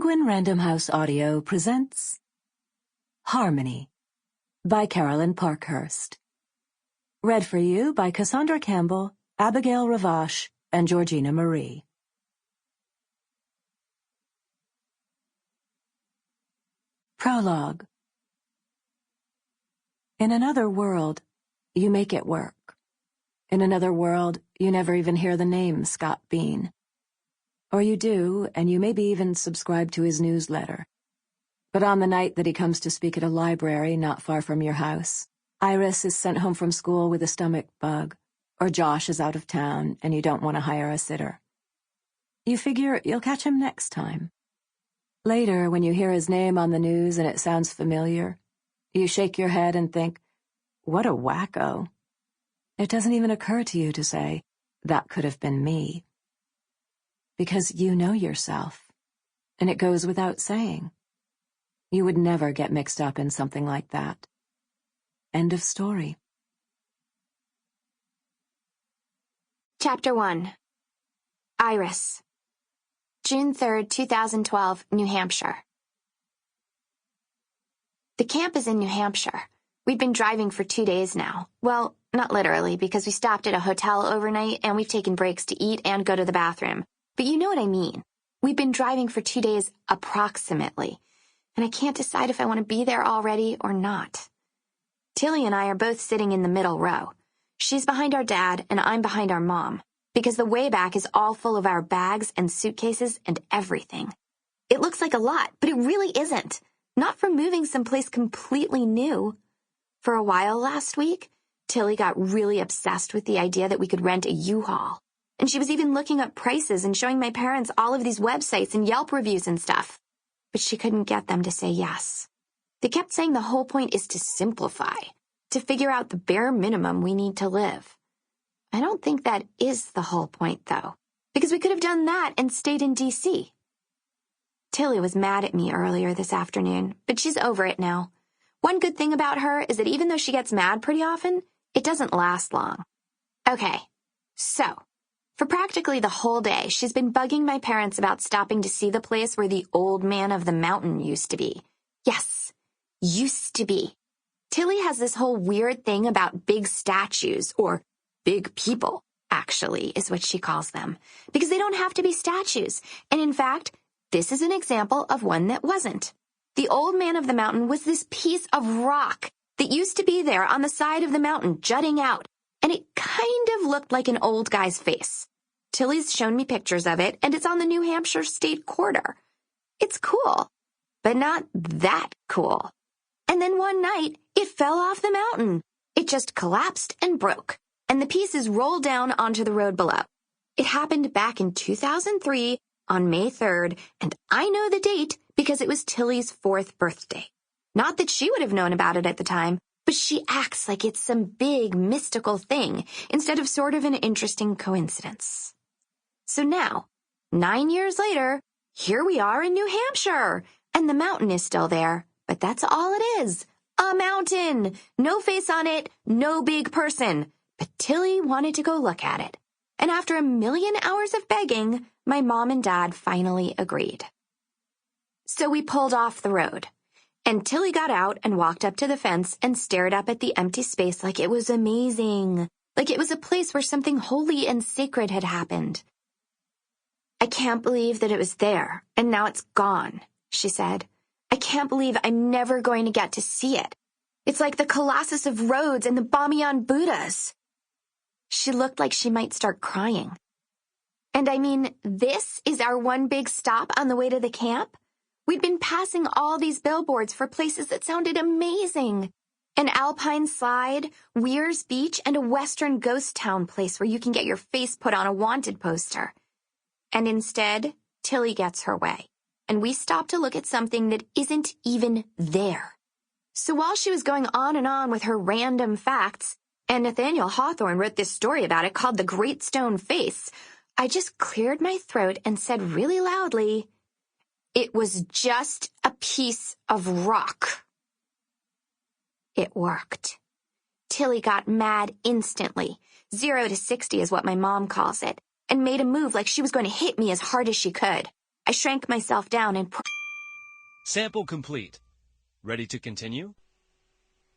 Penguin Random House Audio presents Harmony by Carolyn Parkhurst. Read for you by Cassandra Campbell, Abigail Revasch, and Jorjeana Marie. Prologue. In another world, you make it work. In another world, you never even hear the name Scott Bean. Or you do, and you maybe even subscribe to his newsletter. But on the night that he comes to speak at a library not far from your house, Iris is sent home from school with a stomach bug, or Josh is out of town and you don't want to hire a sitter. You figure you'll catch him next time. Later, when you hear his name on the news and it sounds familiar, you shake your head and think, what a wacko. It doesn't even occur to you to say, that could have been me. Because you know yourself, and it goes without saying. You would never get mixed up in something like that. End of story. Chapter 1. Iris. June 3rd, 2012, New Hampshire. The camp is in New Hampshire. We've been driving for 2 days now. Well, not literally, because we stopped at a hotel overnight and we've taken breaks to eat and go to the bathroom. But you know what I mean. We've been driving for 2 days approximately, and I can't decide if I want to be there already or not. Tilly and I are both sitting in the middle row. She's behind our dad and I'm behind our mom, because the way back is all full of our bags and suitcases and everything. It looks like a lot, but it really isn't. Not for moving someplace completely new. For a while last week, Tilly got really obsessed with the idea that we could rent a U-Haul. And she was even looking up prices and showing my parents all of these websites and Yelp reviews and stuff. But she couldn't get them to say yes. They kept saying the whole point is to simplify, to figure out the bare minimum we need to live. I don't think that is the whole point, though, because we could have done that and stayed in D.C. Tilly was mad at me earlier this afternoon, but she's over it now. One good thing about her is that even though she gets mad pretty often, it doesn't last long. Okay, so for practically the whole day, she's been bugging my parents about stopping to see the place where the old man of the mountain used to be. Yes, used to be. Tilly has this whole weird thing about big statues, or big people, actually, is what she calls them, because they don't have to be statues. And in fact, this is an example of one that wasn't. The old man of the mountain was this piece of rock that used to be there on the side of the mountain, jutting out, and it kind of looked like an old guy's face. Tilly's shown me pictures of it, and it's on the New Hampshire State Quarter. It's cool, but not that cool. And then one night, it fell off the mountain. It just collapsed and broke, and the pieces rolled down onto the road below. It happened back in 2003 on May 3rd, and I know the date because it was Tilly's 4th birthday. Not that she would have known about it at the time, but she acts like it's some big mystical thing instead of sort of an interesting coincidence. So now, 9 years later, here we are in New Hampshire, and the mountain is still there, but that's all it is. A mountain! No face on it, no big person. But Tilly wanted to go look at it. And after a million hours of begging, my mom and dad finally agreed. So we pulled off the road, and Tilly got out and walked up to the fence and stared up at the empty space like it was amazing, like it was a place where something holy and sacred had happened. I can't believe that it was there, and now it's gone, she said. I can't believe I'm never going to get to see it. It's like the Colossus of Rhodes and the Bamiyan Buddhas. She looked like she might start crying. And I mean, this is our one big stop on the way to the camp? We'd been passing all these billboards for places that sounded amazing. An alpine slide, Weir's Beach, and a western ghost town place where you can get your face put on a wanted poster. And instead, Tilly gets her way, and we stop to look at something that isn't even there. So while she was going on with her random facts, and Nathaniel Hawthorne wrote this story about it called The Great Stone Face, I just cleared my throat and said really loudly, it was just a piece of rock. It worked. Tilly got mad instantly. 0 to 60 is what my mom calls it, and made a move like she was going to hit me as hard as she could. I shrank myself down and... Sample complete. Ready to continue?